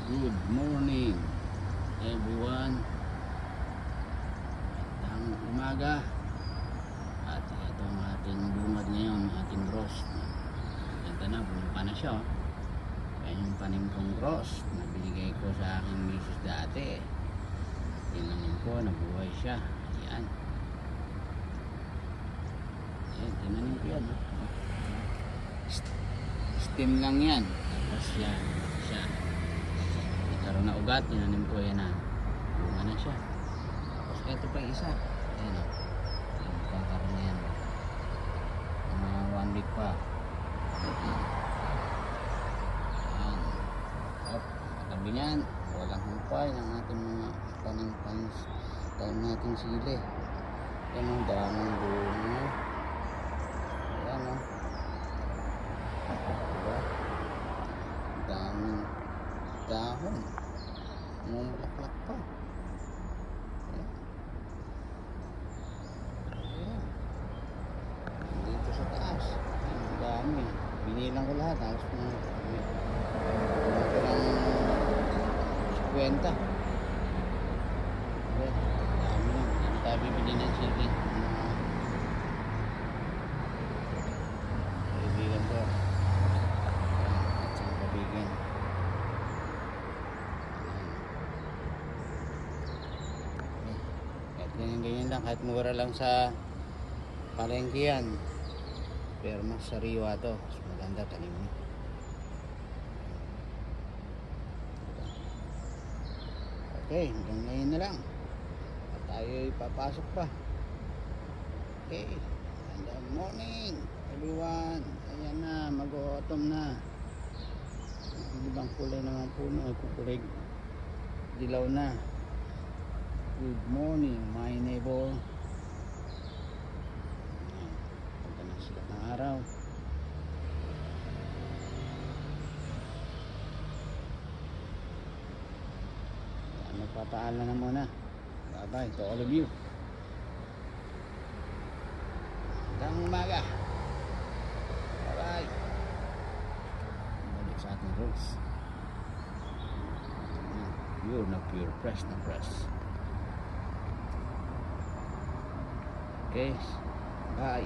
Good morning everyone. Magandang umaga. At ito ang ating bungad ngayon, ating roast. Ganda na, bumuka na siya. Kaya yung tanim kong roast na binigay ko sa aking misis dati, tinanim ko, nabuhay siya. Ayan. Ayan, tinanim ko yan. Steam lang yan. Tapos yan siya. Karoon na ugat, tinanim ko yan na. Bunga na siya. Tapos ito pa isa. Ayan o. Ayan, kakaroon na yan. Mga 1 week pa. Ayan. At katabi niyan, walang humpay ng ating mga tanim natin sili. Ayan o, daming bunga. Ayan o. Diba? Daming dahon, mumulaklak pa. Ayan. Ayan. Dito sa taas, ayan, dami. Binilang ko lahat, halos na parang 50. Ayan, dami yan. Hindi tayo bibili ng sili. Kaibigan ko. At sa kaibigan. Ganyan lang, kahit mura lang sa palengke yan, pero mas sariwa to, mas maganda tanim niya. Okay, hanggang ngayon na lang at tayo ipapasok pa. Okay, good morning everyone. Ayan na, mag-autumn na. Ibang kulay na mga puno, kulay dilaw na. Good morning my neighbor. Punta na sila ng araw. Magpapaalam na muna. Bye bye to all of you. Magandang umaga. Bye bye. Balik sa ating roots. Pure na pure, fresh na fresh. Okay, bye.